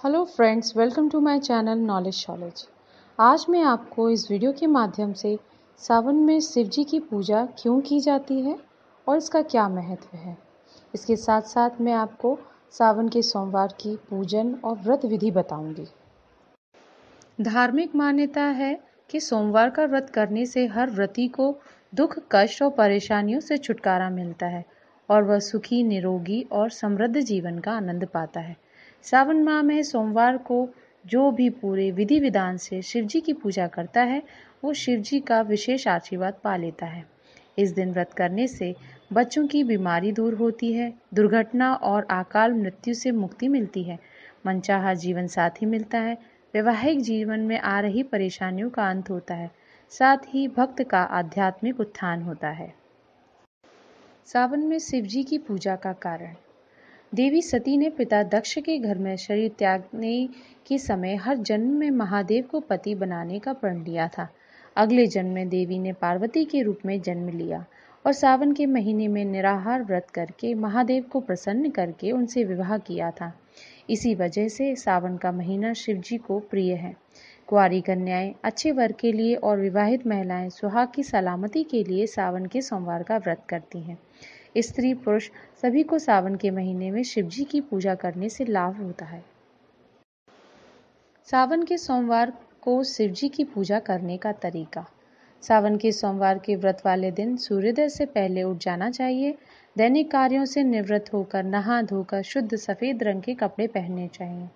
Hello friends, welcome to my channel knowledge शॉलेज। आज मैं आपको इस वीडियो के माध्यम से सावन में शिव जी की पूजा क्यों की जाती है और इसका क्या महत्व है। इसके साथ साथ मैं आपको सावन के सोमवार की पूजन और व्रत विधि बताऊंगी। धार्मिक मान्यता है कि सोमवार का व्रत करने से हर व्रती को दुख, कष्ट और परेशानियों से छुटकारा मिलता है और वह सुखी, निरोगी और समृद्ध जीवन का आनंद पाता है। सावन माह में सोमवार को जो भी पूरे विधि विधान से शिव जी की पूजा करता है, वो शिव जी का विशेष आशीर्वाद पा लेता है। इस दिन व्रत करने से बच्चों की बीमारी दूर होती है, दुर्घटना और अकाल मृत्यु से मुक्ति मिलती है, मनचाहा जीवन साथी मिलता है, वैवाहिक जीवन में आ रही परेशानियों का अंत होता है, साथ ही भक्त का आध्यात्मिक उत्थान होता है। सावन में शिव जी की पूजा का कारण। देवी सती ने पिता दक्ष के घर में शरीर त्यागने के समय हर जन्म में महादेव को पति बनाने का प्रण लिया था। अगले जन्म में देवी ने पार्वती के रूप में जन्म लिया और सावन के महीने में निराहार व्रत करके महादेव को प्रसन्न करके उनसे विवाह किया था। इसी वजह से सावन का महीना शिव जी को प्रिय है। कुंवारी कन्याएं अच्छे वर के लिए और विवाहित महिलाएं सुहाग की सलामती के लिए सावन के सोमवार का व्रत करती हैं। स्त्री पुरुष सभी को सावन के महीने में शिव जी की पूजा करने से लाभ होता है। सावन के सोमवार को शिव जी की पूजा करने का तरीका। सावन के सोमवार के व्रत वाले दिन सूर्योदय से पहले उठ जाना चाहिए। दैनिक कार्यों से निवृत्त होकर नहा धोकर शुद्ध सफेद रंग के कपड़े पहनने चाहिए।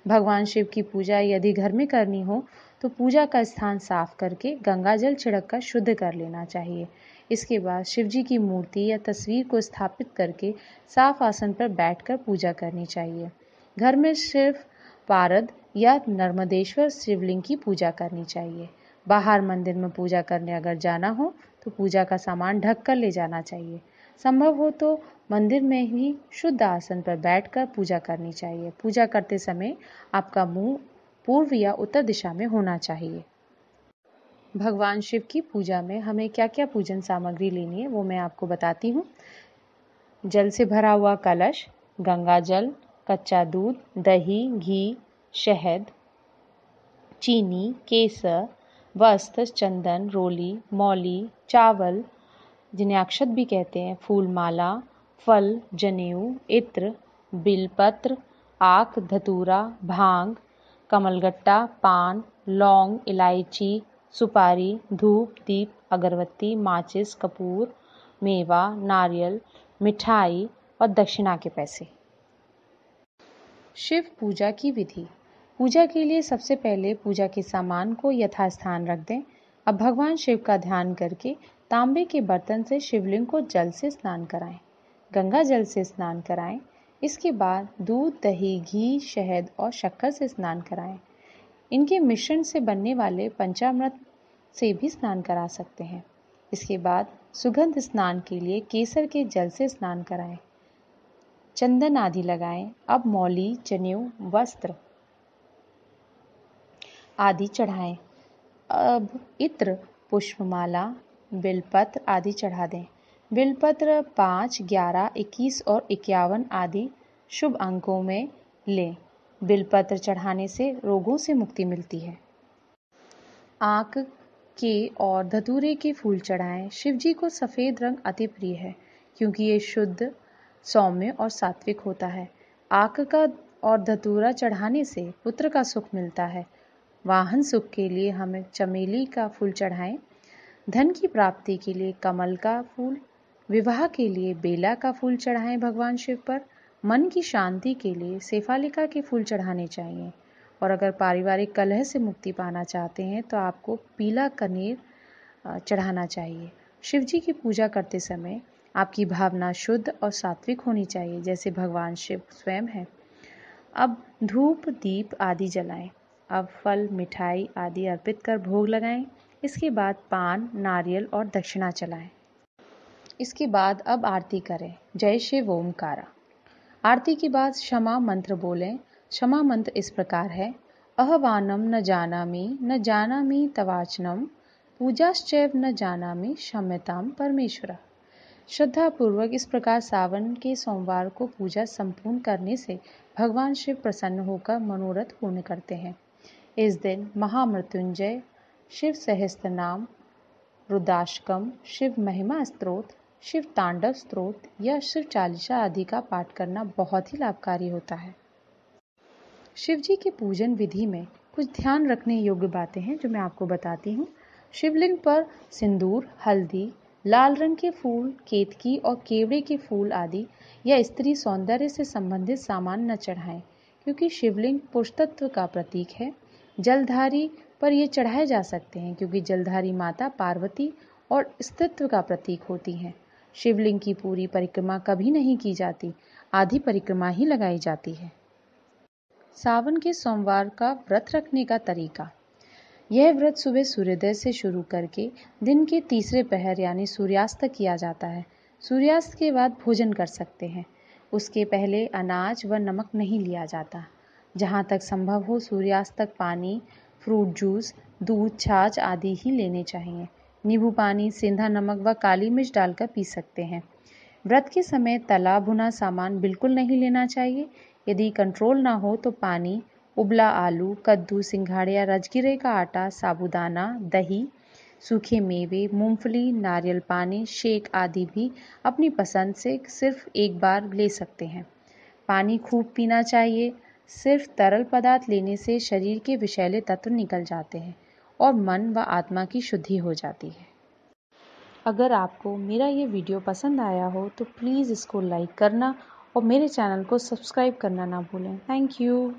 भगवान शिव की पूजा यदि घर में करनी हो तो पूजा का स्थान साफ करके गंगा जल छिड़क कर शुद्ध कर लेना चाहिए। इसके बाद शिव जी की मूर्ति या तस्वीर को स्थापित करके साफ आसन पर बैठकर पूजा करनी चाहिए। घर में सिर्फ पारद या नर्मदेश्वर शिवलिंग की पूजा करनी चाहिए। बाहर मंदिर में पूजा करने अगर जाना हो तो पूजा का सामान ढक कर ले जाना चाहिए। संभव हो तो मंदिर में ही शुद्ध आसन पर बैठकर पूजा करनी चाहिए। पूजा करते समय आपका मुंह पूर्व या उत्तर दिशा में होना चाहिए। भगवान शिव की पूजा में हमें क्या क्या पूजन सामग्री लेनी है वो मैं आपको बताती हूँ। जल से भरा हुआ कलश, गंगा जल, कच्चा दूध, दही, घी, शहद, चीनी, केसर, वस्त्र, चंदन, रोली, मौली, चावल जिन्हें अक्षत भी कहते हैं, फूल माला, फल, जनेऊ, इत्र, बिलपत्र, आक, धतूरा, भांग, कमलगट्टा, पान, लौंग, इलायची, सुपारी, धूप, दीप, अगरबत्ती, माचिस, कपूर, मेवा, नारियल, मिठाई और दक्षिणा के पैसे। शिव पूजा की विधि। पूजा के लिए सबसे पहले पूजा के सामान को यथास्थान रख दें। अब भगवान शिव का ध्यान करके तांबे के बर्तन से शिवलिंग को जल से स्नान कराएं। गंगा जल से स्नान कराएं। इसके बाद दूध, दही, घी, शहद और शक्कर से स्नान कराएं। इनके मिश्रण से बनने वाले पंचामृत से भी स्नान करा सकते हैं। इसके बाद सुगंध स्नान के लिए केसर के जल से स्नान कराएं। चंदन आदि लगाएं। अब मौली, जनेऊ, वस्त्र आदि चढ़ाएं। अब इत्र, पुष्पमाला, बिलपत्र आदि चढ़ा दें। बिलपत्र 5, 11, 21 और 51 आदि शुभ अंकों में लें। बिलपत्र चढ़ाने से रोगों से मुक्ति मिलती है। आक के और धतूरे के फूल चढ़ाएं। शिव जी को सफ़ेद रंग अति प्रिय है क्योंकि ये शुद्ध, सौम्य और सात्विक होता है। आक का और धतूरा चढ़ाने से पुत्र का सुख मिलता है। वाहन सुख के लिए हमें चमेली का फूल चढ़ाएं। धन की प्राप्ति के लिए कमल का फूल, विवाह के लिए बेला का फूल चढ़ाएं भगवान शिव पर। मन की शांति के लिए सेफालिका के फूल चढ़ाने चाहिए। और अगर पारिवारिक कलह से मुक्ति पाना चाहते हैं तो आपको पीला कनेर चढ़ाना चाहिए। शिव जी की पूजा करते समय आपकी भावना शुद्ध और सात्विक होनी चाहिए, जैसे भगवान शिव स्वयं है। अब धूप, दीप आदि जलाएं। अब फल, मिठाई आदि अर्पित कर भोग लगाएं। इसके बाद पान, नारियल और दक्षिणा चलाएं। इसके बाद अब आरती करें। जय शिव ओमकारा। आरती के बाद क्षमा मंत्र बोलें। क्षमा मंत्र इस प्रकार है: अहवानम न जानामि तवाचनम, पूजाश्चैव न जानामि, क्षम्यताम परमेश्वर। श्रद्धापूर्वक इस प्रकार सावन के सोमवार को पूजा संपूर्ण करने से भगवान शिव प्रसन्न होकर मनोरथ पूर्ण करते हैं। इस दिन महामृत्युंजय, शिव सहस्त्र नाम, रुद्राष्टकम, शिव महिमा स्तोत्र, शिव तांडव स्तोत्र या शिव चालीसा आदि का पाठ करना बहुत ही लाभकारी होता है। शिव जी के पूजन विधि में कुछ ध्यान रखने योग्य बातें हैं जो मैं आपको बताती हूँ। शिवलिंग पर सिंदूर, हल्दी, लाल रंग के फूल, केतकी और केवड़े के फूल आदि या स्त्री सौंदर्य से संबंधित सामान न चढ़ाएं, क्योंकि शिवलिंग पुरुष तत्व का प्रतीक है। जलधारी पर ये चढ़ाए जा सकते हैं, क्योंकि जलधारी माता पार्वती और स्त्रीत्व का प्रतीक होती हैं। शिवलिंग की पूरी परिक्रमा कभी नहीं की जाती, आधी परिक्रमा ही लगाई जाती है। सावन के सोमवार का व्रत रखने का तरीका। यह व्रत सुबह सूर्योदय से शुरू करके दिन के तीसरे पहर यानी सूर्यास्त तक किया जाता है। सूर्यास्त के बाद भोजन कर सकते हैं। उसके पहले अनाज व नमक नहीं लिया जाता। जहाँ तक संभव हो सूर्यास्त तक पानी, फ्रूट जूस, दूध, छाछ आदि ही लेने चाहिए। नींबू पानी, सेंधा नमक व काली मिर्च डालकर पी सकते हैं। व्रत के समय तला भुना सामान बिल्कुल नहीं लेना चाहिए। यदि कंट्रोल ना हो तो पानी, उबला आलू, कद्दू, सिंघाड़े या राजगिरे का आटा, साबूदाना, दही, सूखे मेवे, मूंगफली, नारियल पानी, शेक आदि भी अपनी पसंद से सिर्फ एक बार ले सकते हैं। पानी खूब पीना चाहिए। सिर्फ तरल पदार्थ लेने से शरीर के विषैले तत्व निकल जाते हैं और मन व आत्मा की शुद्धि हो जाती है। अगर आपको मेरा ये वीडियो पसंद आया हो तो प्लीज़ इसको लाइक करना और मेरे चैनल को सब्सक्राइब करना ना भूलें। Thank you.